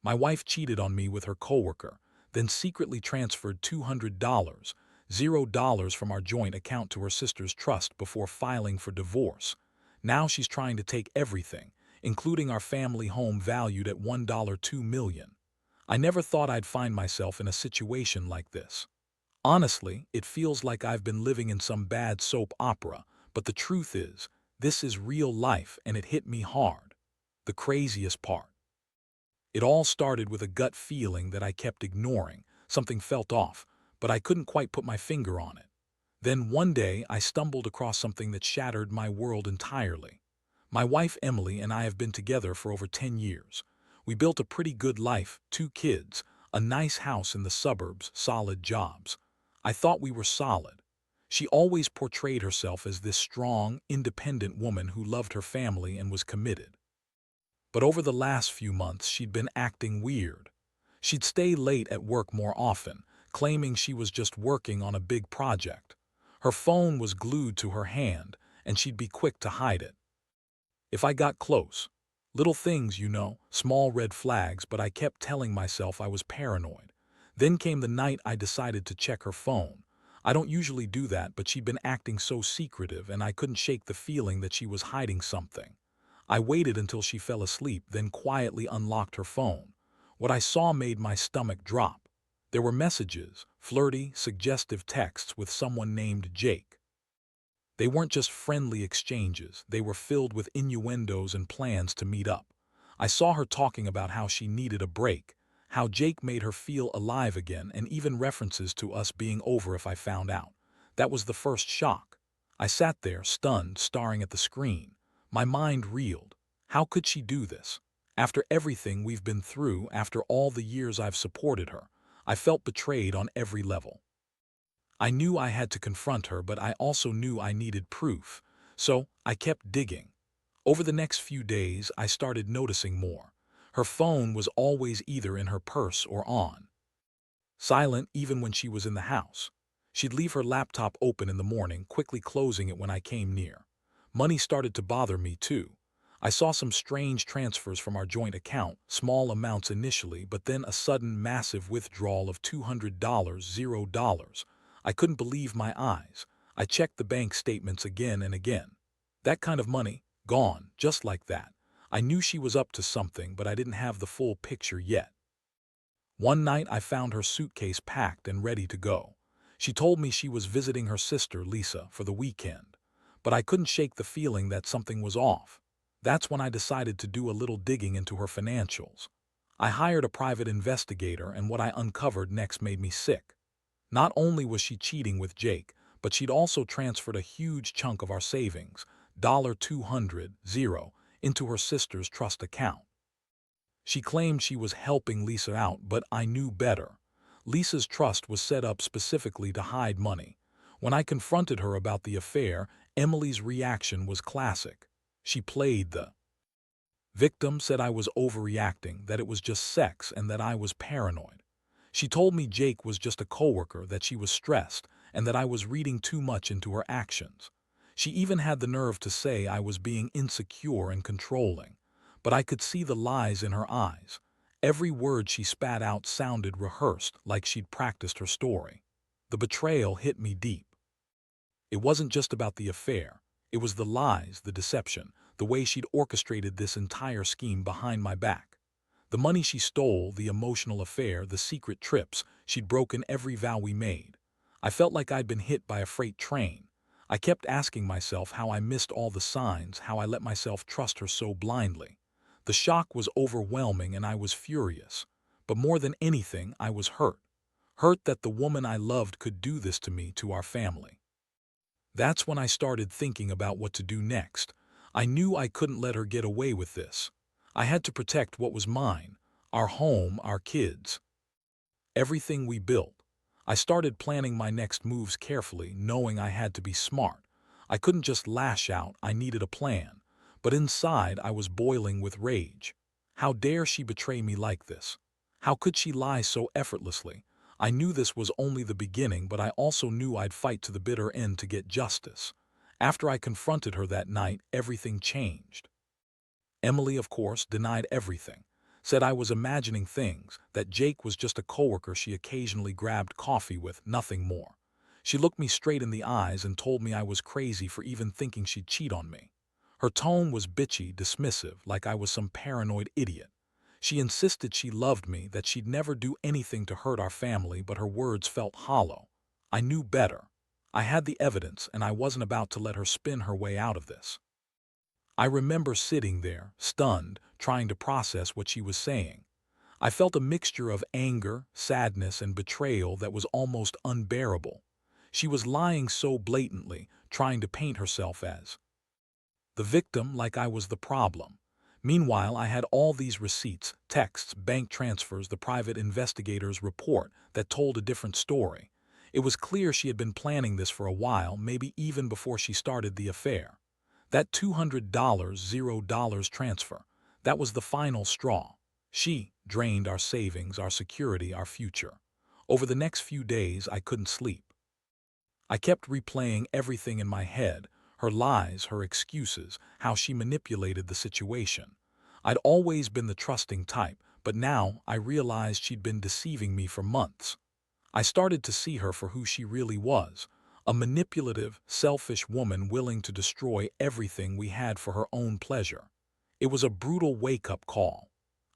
My wife cheated on me with her coworker, then secretly transferred $200, $0 from our joint account to her sister's trust before filing for divorce. Now she's trying to take everything, including our family home valued at $1.2 million. I never thought I'd find myself in a situation like this. Honestly, it feels like I've been living in some bad soap opera, but the truth is, this is real life and it hit me hard. The craziest part. It all started with a gut feeling that I kept ignoring. Something felt off, but I couldn't quite put my finger on it. Then one day I stumbled across something that shattered my world entirely. My wife Emily and I have been together for over 10 years. We built a pretty good life, 2 kids, a nice house in the suburbs, solid jobs. I thought we were solid. She always portrayed herself as this strong, independent woman who loved her family and was committed. But over the last few months, she'd been acting weird. She'd stay late at work more often, claiming she was just working on a big project. Her phone was glued to her hand, and she'd be quick to hide it. If I got close, little things, small red flags, but I kept telling myself I was paranoid. Then came the night I decided to check her phone. I don't usually do that, but she'd been acting so secretive, and I couldn't shake the feeling that she was hiding something. I waited until she fell asleep, then quietly unlocked her phone. What I saw made my stomach drop. There were messages, flirty, suggestive texts with someone named Jake. They weren't just friendly exchanges, they were filled with innuendos and plans to meet up. I saw her talking about how she needed a break, how Jake made her feel alive again, and even references to us being over if I found out. That was the first shock. I sat there, stunned, staring at the screen. My mind reeled. How could she do this? After everything we've been through, after all the years I've supported her, I felt betrayed on every level. I knew I had to confront her, but I also knew I needed proof. So I kept digging. Over the next few days, I started noticing more. Her phone was always either in her purse or on. Silent even when she was in the house. She'd leave her laptop open in the morning, quickly closing it when I came near. Money started to bother me too. I saw some strange transfers from our joint account, small amounts initially, but then a sudden massive withdrawal of $200, $0. I couldn't believe my eyes. I checked the bank statements again and again. That kind of money, gone, just like that. I knew she was up to something, but I didn't have the full picture yet. One night I found her suitcase packed and ready to go. She told me she was visiting her sister, Lisa, for the weekend. But I couldn't shake the feeling that something was off. That's when I decided to do a little digging into her financials. I hired a private investigator, and what I uncovered next made me sick. Not only was she cheating with Jake, but she'd also transferred a huge chunk of our savings, $200, into her sister's trust account. She claimed she was helping Lisa out, but I knew better. Lisa's trust was set up specifically to hide money. When I confronted her about the affair, Emily's reaction was classic. She played the victim, said I was overreacting, that it was just sex, and that I was paranoid. She told me Jake was just a coworker, that she was stressed, and that I was reading too much into her actions. She even had the nerve to say I was being insecure and controlling. But I could see the lies in her eyes. Every word she spat out sounded rehearsed, like she'd practiced her story. The betrayal hit me deep. It wasn't just about the affair. It was the lies, the deception, the way she'd orchestrated this entire scheme behind my back. The money she stole, the emotional affair, the secret trips, she'd broken every vow we made. I felt like I'd been hit by a freight train. I kept asking myself how I missed all the signs, how I let myself trust her so blindly. The shock was overwhelming and I was furious. But more than anything, I was hurt. Hurt that the woman I loved could do this to me, to our family. That's when I started thinking about what to do next. I knew I couldn't let her get away with this. I had to protect what was mine, our home, our kids, everything we built. I started planning my next moves carefully, knowing I had to be smart. I couldn't just lash out, I needed a plan. But inside, I was boiling with rage. How dare she betray me like this? How could she lie so effortlessly? I knew this was only the beginning, but I also knew I'd fight to the bitter end to get justice. After I confronted her that night, everything changed. Emily, of course, denied everything. said I was imagining things, that Jake was just a coworker she occasionally grabbed coffee with, nothing more. She looked me straight in the eyes and told me I was crazy for even thinking she'd cheat on me. Her tone was bitchy, dismissive, like I was some paranoid idiot. She insisted she loved me, that she'd never do anything to hurt our family, but her words felt hollow. I knew better. I had the evidence, and I wasn't about to let her spin her way out of this. I remember sitting there, stunned, trying to process what she was saying. I felt a mixture of anger, sadness, and betrayal that was almost unbearable. She was lying so blatantly, trying to paint herself as the victim, like I was the problem. Meanwhile, I had all these receipts, texts, bank transfers, the private investigator's report that told a different story. It was clear she had been planning this for a while, maybe even before she started the affair. That $200 $0 transfer, that was the final straw. She drained our savings, our security, our future. Over the next few days, I couldn't sleep. I kept replaying everything in my head, her lies, her excuses, how she manipulated the situation. I'd always been the trusting type, but now I realized she'd been deceiving me for months. I started to see her for who she really was, a manipulative, selfish woman willing to destroy everything we had for her own pleasure. It was a brutal wake-up call.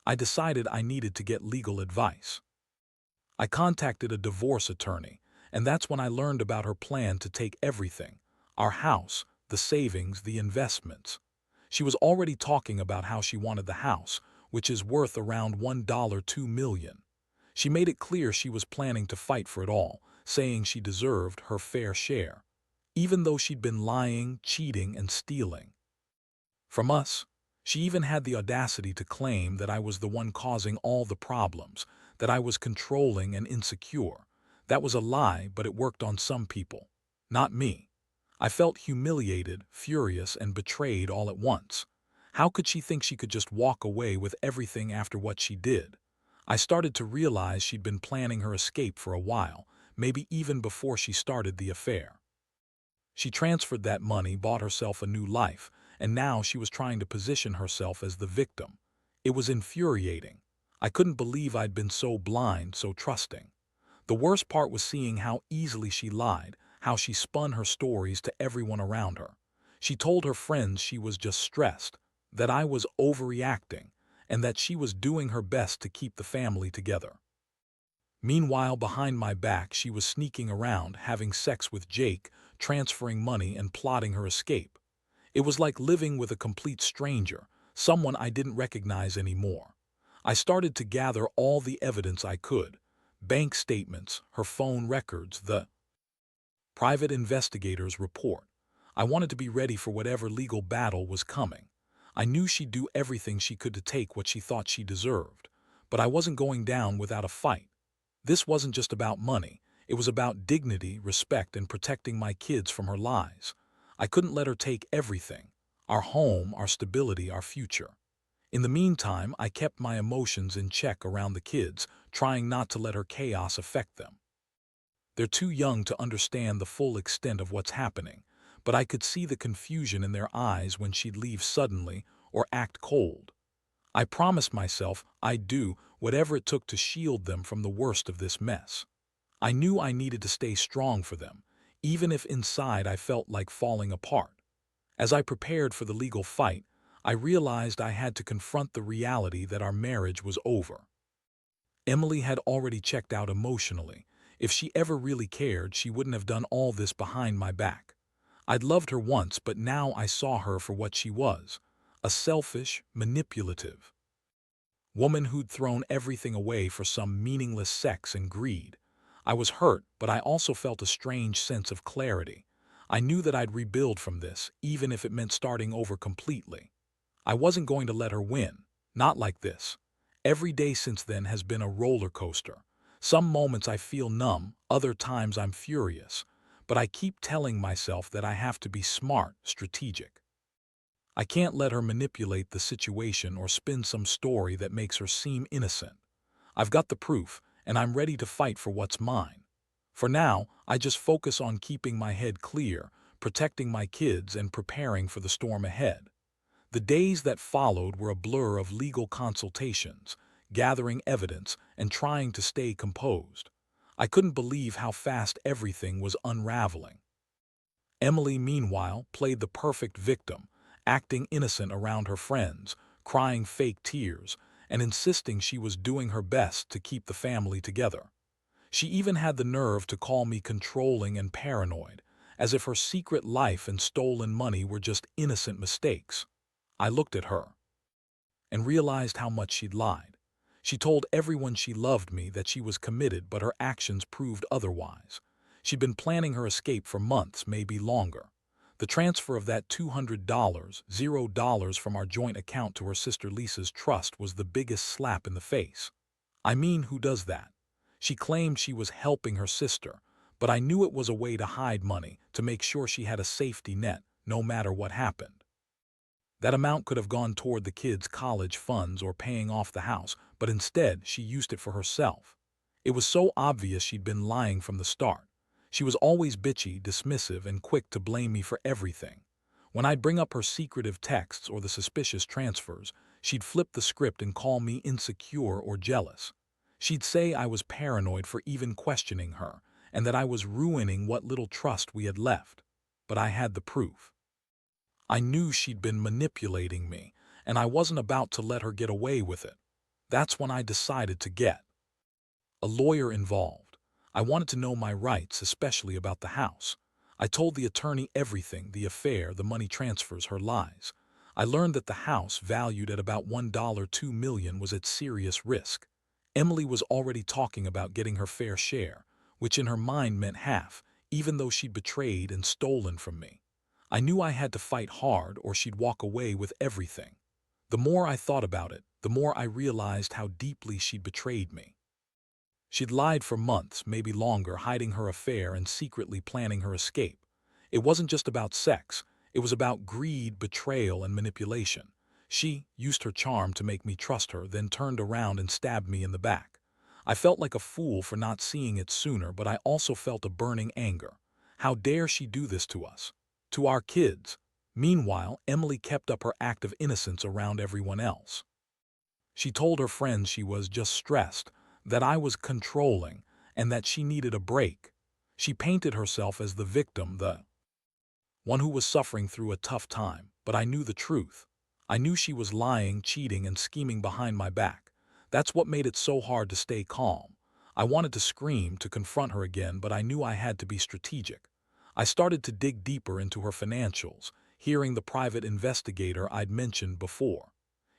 I decided I needed to get legal advice. I contacted a divorce attorney, and that's when I learned about her plan to take everything, our house, the savings, the investments. She was already talking about how she wanted the house, which is worth around $1.2 million. She made it clear she was planning to fight for it all, saying she deserved her fair share, even though she'd been lying, cheating, and stealing from us. She even had the audacity to claim that I was the one causing all the problems, that I was controlling and insecure. That was a lie, but it worked on some people. Not me. I felt humiliated, furious, and betrayed all at once. How could she think she could just walk away with everything after what she did? I started to realize she'd been planning her escape for a while, maybe even before she started the affair. She transferred that money, bought herself a new life, and now she was trying to position herself as the victim. It was infuriating. I couldn't believe I'd been so blind, so trusting. The worst part was seeing how easily she lied, how she spun her stories to everyone around her. She told her friends she was just stressed, that I was overreacting, and that she was doing her best to keep the family together. Meanwhile, behind my back, she was sneaking around, having sex with Jake, transferring money, and plotting her escape. It was like living with a complete stranger, someone I didn't recognize anymore. I started to gather all the evidence I could: bank statements, her phone records, the private investigator's report. I wanted to be ready for whatever legal battle was coming. I knew she'd do everything she could to take what she thought she deserved, but I wasn't going down without a fight. This wasn't just about money. It was about dignity, respect, and protecting my kids from her lies. I couldn't let her take everything: our home, our stability, our future. In the meantime, I kept my emotions in check around the kids, trying not to let her chaos affect them. They're too young to understand the full extent of what's happening, but I could see the confusion in their eyes when she'd leave suddenly or act cold. I promised myself I'd do whatever it took to shield them from the worst of this mess. I knew I needed to stay strong for them, even if inside I felt like falling apart. As I prepared for the legal fight, I realized I had to confront the reality that our marriage was over. Emily had already checked out emotionally. If she ever really cared, she wouldn't have done all this behind my back. I'd loved her once, but now I saw her for what she was: a selfish, manipulative woman who'd thrown everything away for some meaningless sex and greed. I was hurt, but I also felt a strange sense of clarity. I knew that I'd rebuild from this, even if it meant starting over completely. I wasn't going to let her win. Not like this. Every day since then has been a roller coaster. Some moments I feel numb, other times I'm furious. But I keep telling myself that I have to be smart, strategic. I can't let her manipulate the situation or spin some story that makes her seem innocent. I've got the proof, and I'm ready to fight for what's mine. For now, I just focus on keeping my head clear, protecting my kids, and preparing for the storm ahead. The days that followed were a blur of legal consultations, gathering evidence, and trying to stay composed. I couldn't believe how fast everything was unraveling. Emily, meanwhile, played the perfect victim, acting innocent around her friends, crying fake tears, and insisting she was doing her best to keep the family together. She even had the nerve to call me controlling and paranoid, as if her secret life and stolen money were just innocent mistakes. I looked at her and realized how much she'd lied. She told everyone she loved me, that she was committed, but her actions proved otherwise. She'd been planning her escape for months, maybe longer. The transfer of that $200, $0 from our joint account to her sister Lisa's trust was the biggest slap in the face. I mean, who does that? She claimed she was helping her sister, but I knew it was a way to hide money, to make sure she had a safety net, no matter what happened. That amount could have gone toward the kids' college funds or paying off the house, but instead she used it for herself. It was so obvious she'd been lying from the start. She was always bitchy, dismissive, and quick to blame me for everything. When I'd bring up her secretive texts or the suspicious transfers, she'd flip the script and call me insecure or jealous. She'd say I was paranoid for even questioning her, and that I was ruining what little trust we had left. But I had the proof. I knew she'd been manipulating me, and I wasn't about to let her get away with it. That's when I decided to get a lawyer involved. I wanted to know my rights, especially about the house. I told the attorney everything: the affair, the money transfers, her lies. I learned that the house, valued at about $1.2 million, was at serious risk. Emily was already talking about getting her fair share, which in her mind meant half, even though she'd betrayed and stolen from me. I knew I had to fight hard or she'd walk away with everything. The more I thought about it, the more I realized how deeply she'd betrayed me. She'd lied for months, maybe longer, hiding her affair and secretly planning her escape. It wasn't just about sex. It was about greed, betrayal, and manipulation. She used her charm to make me trust her, then turned around and stabbed me in the back. I felt like a fool for not seeing it sooner, but I also felt a burning anger. How dare she do this to us? To our kids? Meanwhile, Emily kept up her act of innocence around everyone else. She told her friends she was just stressed, that I was controlling, and that she needed a break. She painted herself as the victim, the one who was suffering through a tough time, but I knew the truth. I knew she was lying, cheating, and scheming behind my back. That's what made it so hard to stay calm. I wanted to scream, to confront her again, but I knew I had to be strategic. I started to dig deeper into her financials, hearing the private investigator I'd mentioned before.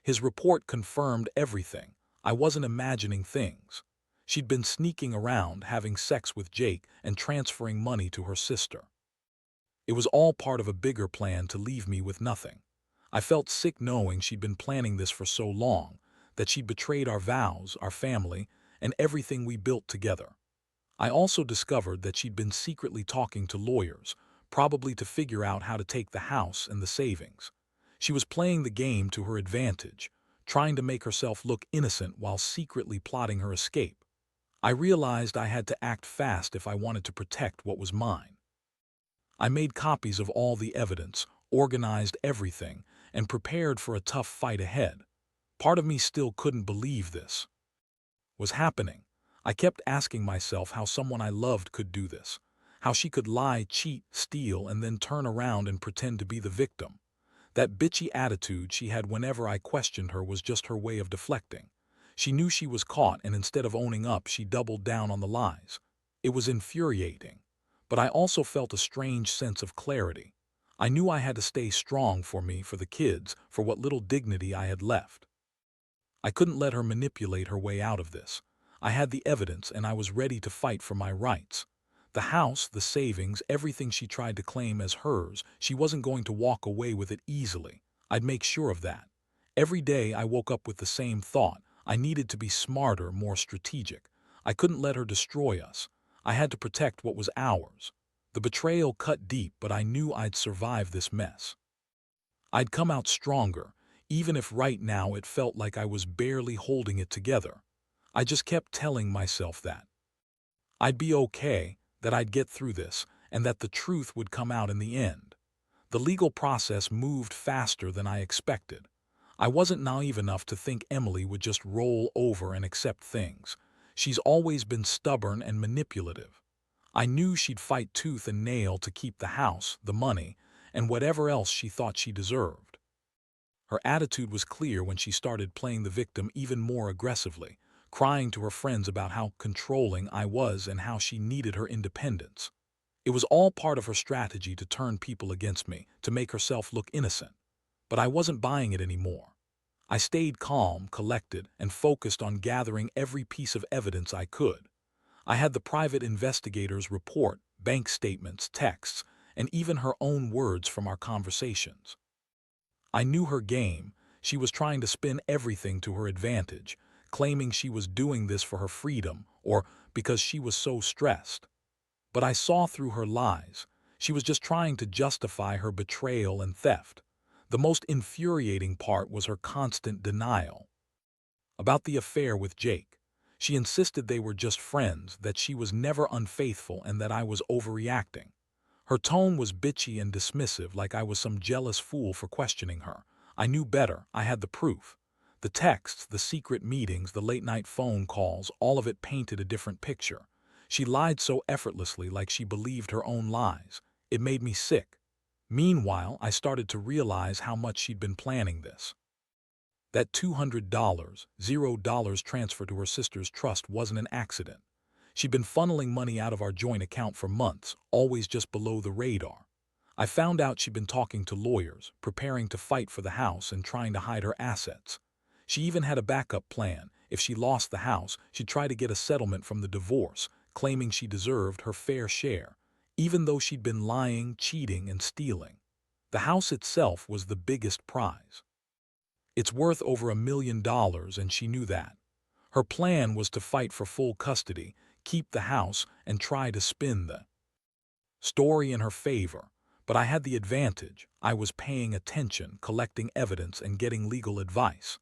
His report confirmed everything. I wasn't imagining things. She'd been sneaking around, having sex with Jake, and transferring money to her sister. It was all part of a bigger plan to leave me with nothing. I felt sick knowing she'd been planning this for so long, that she'd betrayed our vows, our family, and everything we built together. I also discovered that she'd been secretly talking to lawyers, probably to figure out how to take the house and the savings. She was playing the game to her advantage, trying to make herself look innocent while secretly plotting her escape. I realized I had to act fast if I wanted to protect what was mine. I made copies of all the evidence, organized everything, and prepared for a tough fight ahead. Part of me still couldn't believe this was happening. I kept asking myself how someone I loved could do this, how she could lie, cheat, steal, and then turn around and pretend to be the victim. That bitchy attitude she had whenever I questioned her was just her way of deflecting. She knew she was caught, and instead of owning up, she doubled down on the lies. It was infuriating. But I also felt a strange sense of clarity. I knew I had to stay strong for me, for the kids, for what little dignity I had left. I couldn't let her manipulate her way out of this. I had the evidence, and I was ready to fight for my rights. The house, the savings, everything she tried to claim as hers, she wasn't going to walk away with it easily. I'd make sure of that. Every day I woke up with the same thought. I needed to be smarter, more strategic. I couldn't let her destroy us. I had to protect what was ours. The betrayal cut deep, but I knew I'd survive this mess. I'd come out stronger, even if right now it felt like I was barely holding it together. I just kept telling myself that I'd be okay, that I'd get through this, and that the truth would come out in the end. The legal process moved faster than I expected. I wasn't naive enough to think Emily would just roll over and accept things. She's always been stubborn and manipulative. I knew she'd fight tooth and nail to keep the house, the money, and whatever else she thought she deserved. Her attitude was clear when she started playing the victim even more aggressively, crying to her friends about how controlling I was and how she needed her independence. It was all part of her strategy to turn people against me, to make herself look innocent. But I wasn't buying it anymore. I stayed calm, collected, and focused on gathering every piece of evidence I could. I had the private investigator's report, bank statements, texts, and even her own words from our conversations. I knew her game. She was trying to spin everything to her advantage, claiming she was doing this for her freedom or because she was so stressed. But I saw through her lies. She was just trying to justify her betrayal and theft. The most infuriating part was her constant denial. About the affair with Jake, she insisted they were just friends, that she was never unfaithful and that I was overreacting. Her tone was bitchy and dismissive, like I was some jealous fool for questioning her. I knew better. I had the proof. The texts, the secret meetings, the late-night phone calls, all of it painted a different picture. She lied so effortlessly, like she believed her own lies. It made me sick. Meanwhile, I started to realize how much she'd been planning this. That $200, $0 transfer to her sister's trust wasn't an accident. She'd been funneling money out of our joint account for months, always just below the radar. I found out she'd been talking to lawyers, preparing to fight for the house and trying to hide her assets. She even had a backup plan. If she lost the house, she'd try to get a settlement from the divorce, claiming she deserved her fair share, even though she'd been lying, cheating, and stealing. The house itself was the biggest prize. It's worth over $1 million, and she knew that. Her plan was to fight for full custody, keep the house, and try to spin the story in her favor. But I had the advantage. I was paying attention, collecting evidence, and getting legal advice.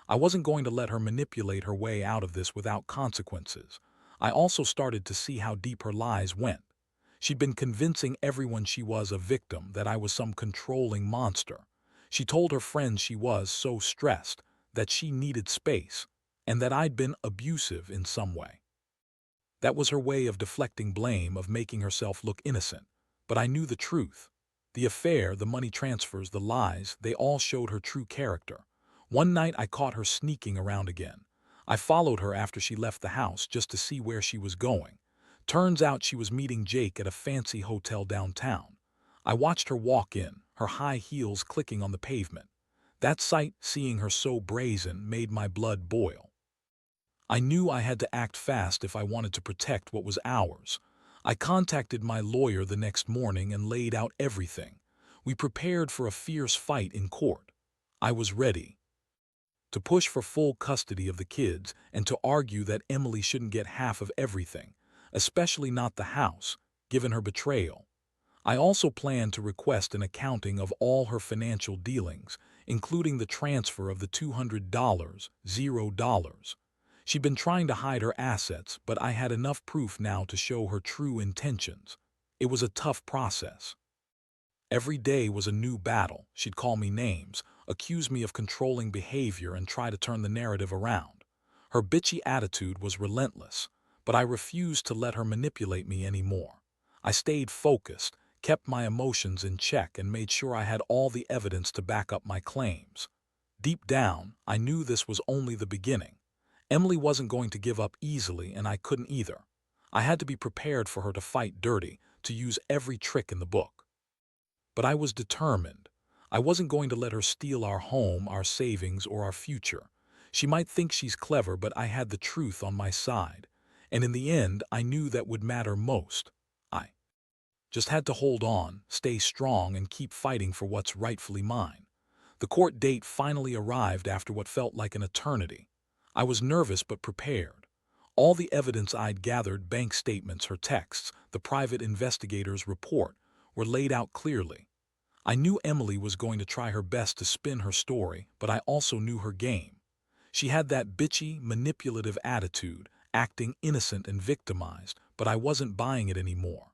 I wasn't going to let her manipulate her way out of this without consequences. I also started to see how deep her lies went. She'd been convincing everyone she was a victim, that I was some controlling monster. She told her friends she was so stressed, that she needed space, and that I'd been abusive in some way. That was her way of deflecting blame, of making herself look innocent. But I knew the truth. The affair, the money transfers, the lies, they all showed her true character. One night I caught her sneaking around again. I followed her after she left the house just to see where she was going. Turns out she was meeting Jake at a fancy hotel downtown. I watched her walk in, her high heels clicking on the pavement. That sight, seeing her so brazen, made my blood boil. I knew I had to act fast if I wanted to protect what was ours. I contacted my lawyer the next morning and laid out everything. We prepared for a fierce fight in court. I was ready to push for full custody of the kids and to argue that Emily shouldn't get half of everything, especially not the house, given her betrayal. I also planned to request an accounting of all her financial dealings, including the transfer of the $200, $0. She'd been trying to hide her assets, but I had enough proof now to show her true intentions. It was a tough process. Every day was a new battle. She'd call me names, accuse me of controlling behavior, and try to turn the narrative around. Her bitchy attitude was relentless, but I refused to let her manipulate me anymore. I stayed focused, kept my emotions in check, and made sure I had all the evidence to back up my claims. Deep down, I knew this was only the beginning. Emily wasn't going to give up easily, and I couldn't either. I had to be prepared for her to fight dirty, to use every trick in the book. But I was determined. I wasn't going to let her steal our home, our savings, or our future. She might think she's clever, but I had the truth on my side. And in the end, I knew that would matter most. I just had to hold on, stay strong, and keep fighting for what's rightfully mine. The court date finally arrived after what felt like an eternity. I was nervous but prepared. All the evidence I'd gathered, bank statements, her texts, the private investigator's report, were laid out clearly. I knew Emily was going to try her best to spin her story, but I also knew her game. She had that bitchy, manipulative attitude, acting innocent and victimized, but I wasn't buying it anymore.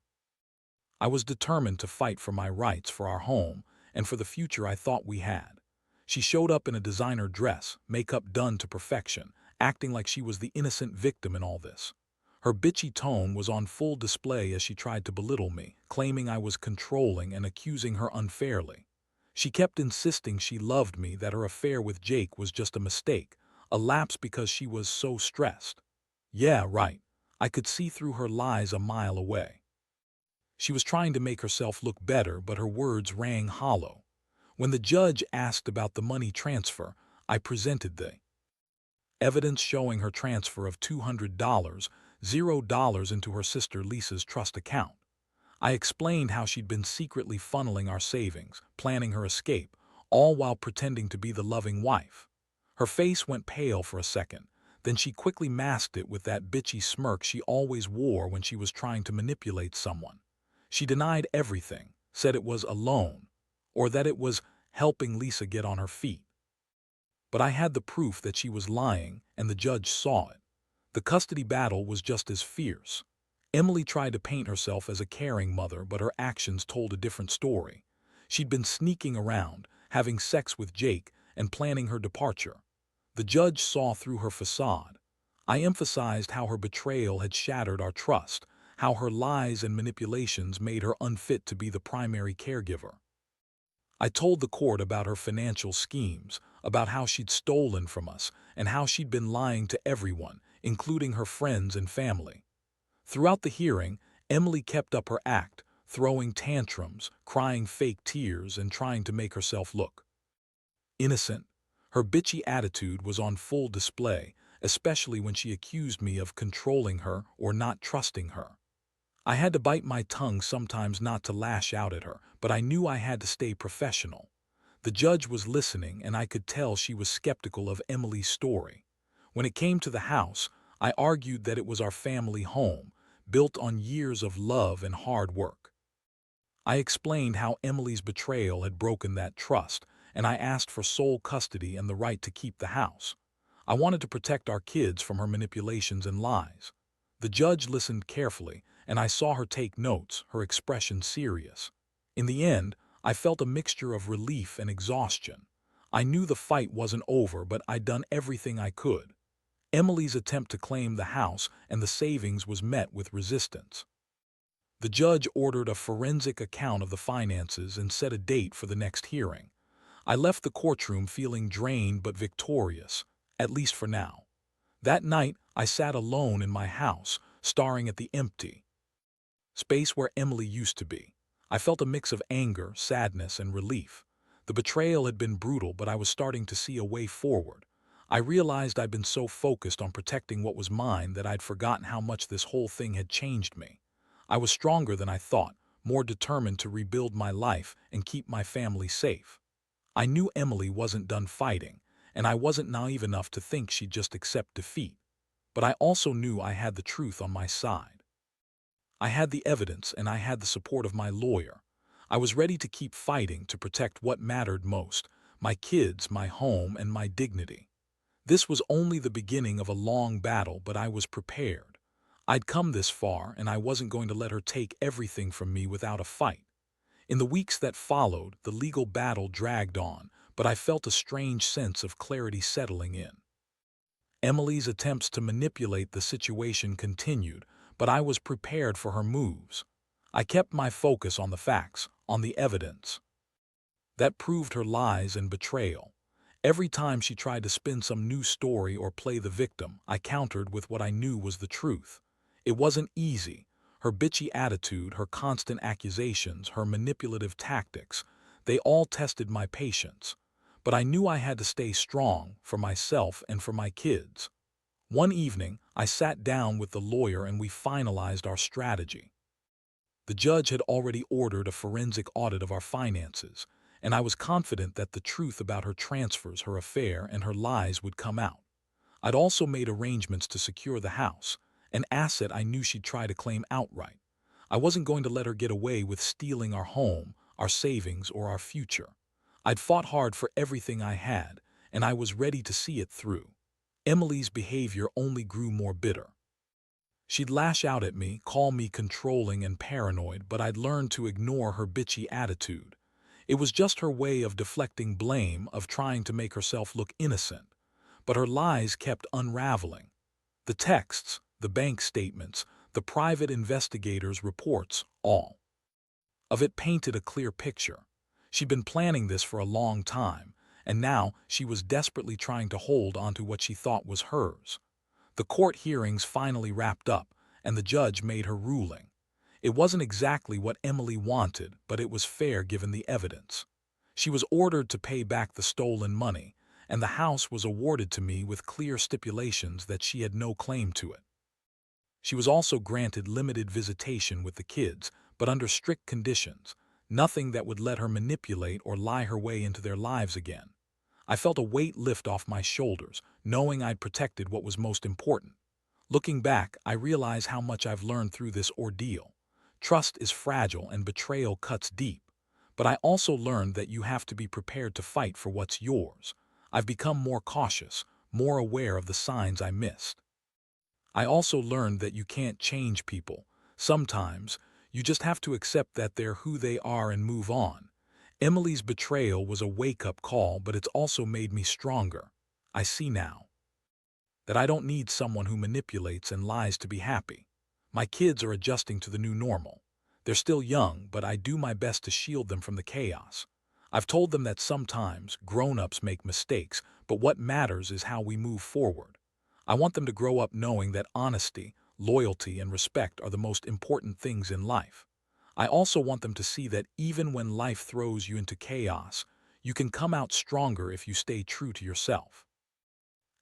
I was determined to fight for my rights, for our home, and for the future I thought we had. She showed up in a designer dress, makeup done to perfection, acting like she was the innocent victim in all this. Her bitchy tone was on full display as she tried to belittle me, claiming I was controlling and accusing her unfairly. She kept insisting she loved me, that her affair with Jake was just a mistake, a lapse because she was so stressed. Yeah, right. I could see through her lies a mile away. She was trying to make herself look better, but her words rang hollow. When the judge asked about the money transfer, I presented the evidence showing her transfer of $200, $0 into her sister Lisa's trust account. I explained how she'd been secretly funneling our savings, planning her escape, all while pretending to be the loving wife. Her face went pale for a second, then she quickly masked it with that bitchy smirk she always wore when she was trying to manipulate someone. She denied everything, said it was a loan, or that it was helping Lisa get on her feet. But I had the proof that she was lying, and the judge saw it. The custody battle was just as fierce. Emily tried to paint herself as a caring mother, but her actions told a different story. She'd been sneaking around, having sex with Jake, and planning her departure. The judge saw through her facade. I emphasized how her betrayal had shattered our trust, how her lies and manipulations made her unfit to be the primary caregiver. I told the court about her financial schemes, about how she'd stolen from us, and how she'd been lying to everyone, including her friends and family. Throughout the hearing, Emily kept up her act, throwing tantrums, crying fake tears, and trying to make herself look innocent. Her bitchy attitude was on full display, especially when she accused me of controlling her or not trusting her. I had to bite my tongue sometimes not to lash out at her, but I knew I had to stay professional. The judge was listening, and I could tell she was skeptical of Emily's story. When it came to the house, I argued that it was our family home, built on years of love and hard work. I explained how Emily's betrayal had broken that trust, and I asked for sole custody and the right to keep the house. I wanted to protect our kids from her manipulations and lies. The judge listened carefully, and I saw her take notes, her expression serious. In the end, I felt a mixture of relief and exhaustion. I knew the fight wasn't over, but I'd done everything I could. Emily's attempt to claim the house and the savings was met with resistance. The judge ordered a forensic account of the finances and set a date for the next hearing. I left the courtroom feeling drained but victorious, at least for now. That night, I sat alone in my house, staring at the empty space where Emily used to be. I felt a mix of anger, sadness, and relief. The betrayal had been brutal, but I was starting to see a way forward. I realized I'd been so focused on protecting what was mine that I'd forgotten how much this whole thing had changed me. I was stronger than I thought, more determined to rebuild my life and keep my family safe. I knew Emily wasn't done fighting, and I wasn't naive enough to think she'd just accept defeat. But I also knew I had the truth on my side. I had the evidence, and I had the support of my lawyer. I was ready to keep fighting to protect what mattered most: my kids, my home, and my dignity. This was only the beginning of a long battle, but I was prepared. I'd come this far, and I wasn't going to let her take everything from me without a fight. In the weeks that followed, the legal battle dragged on, but I felt a strange sense of clarity settling in. Emily's attempts to manipulate the situation continued, but I was prepared for her moves. I kept my focus on the facts, on the evidence that proved her lies and betrayal. Every time she tried to spin some new story or play the victim, I countered with what I knew was the truth. It wasn't easy. Her bitchy attitude, her constant accusations, her manipulative tactics, they all tested my patience. But I knew I had to stay strong, for myself and for my kids. One evening, I sat down with the lawyer and we finalized our strategy. The judge had already ordered a forensic audit of our finances, and I was confident that the truth about her transfers, her affair, and her lies would come out. I'd also made arrangements to secure the house, an asset I knew she'd try to claim outright. I wasn't going to let her get away with stealing our home, our savings, or our future. I'd fought hard for everything I had, and I was ready to see it through. Emily's behavior only grew more bitter. She'd lash out at me, call me controlling and paranoid, but I'd learned to ignore her bitchy attitude. It was just her way of deflecting blame, of trying to make herself look innocent. But her lies kept unraveling. The texts, the bank statements, the private investigators' reports, all of it painted a clear picture. She'd been planning this for a long time, and now she was desperately trying to hold onto what she thought was hers. The court hearings finally wrapped up, and the judge made her ruling. It wasn't exactly what Emily wanted, but it was fair given the evidence. She was ordered to pay back the stolen money, and the house was awarded to me with clear stipulations that she had no claim to it. She was also granted limited visitation with the kids, but under strict conditions, nothing that would let her manipulate or lie her way into their lives again. I felt a weight lift off my shoulders, knowing I'd protected what was most important. Looking back, I realize how much I've learned through this ordeal. Trust is fragile and betrayal cuts deep. But I also learned that you have to be prepared to fight for what's yours. I've become more cautious, more aware of the signs I missed. I also learned that you can't change people. Sometimes, you just have to accept that they're who they are and move on. Emily's betrayal was a wake-up call, but it's also made me stronger. I see now that I don't need someone who manipulates and lies to be happy. My kids are adjusting to the new normal. They're still young, but I do my best to shield them from the chaos. I've told them that sometimes grown-ups make mistakes, but what matters is how we move forward. I want them to grow up knowing that honesty, loyalty, and respect are the most important things in life. I also want them to see that even when life throws you into chaos, you can come out stronger if you stay true to yourself.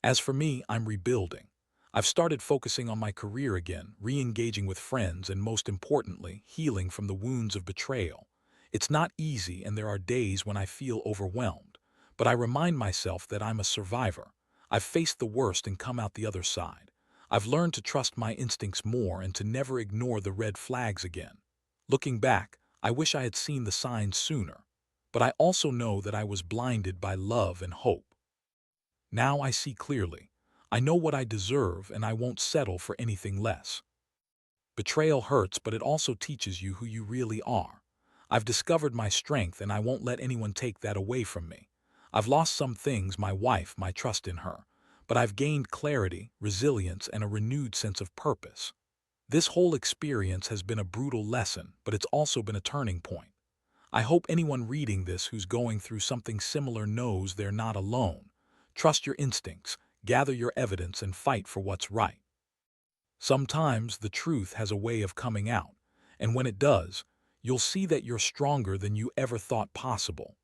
As for me, I'm rebuilding. I've started focusing on my career again, re-engaging with friends, and most importantly, healing from the wounds of betrayal. It's not easy, and there are days when I feel overwhelmed, but I remind myself that I'm a survivor. I've faced the worst and come out the other side. I've learned to trust my instincts more and to never ignore the red flags again. Looking back, I wish I had seen the signs sooner, but I also know that I was blinded by love and hope. Now I see clearly. I know what I deserve, and I won't settle for anything less. Betrayal hurts, but it also teaches you who you really are. I've discovered my strength, and I won't let anyone take that away from me. I've lost some things, my wife, my trust in her, but I've gained clarity, resilience, and a renewed sense of purpose. This whole experience has been a brutal lesson, but it's also been a turning point. I hope anyone reading this who's going through something similar knows they're not alone. Trust your instincts, gather your evidence, and fight for what's right. Sometimes the truth has a way of coming out, and when it does, you'll see that you're stronger than you ever thought possible.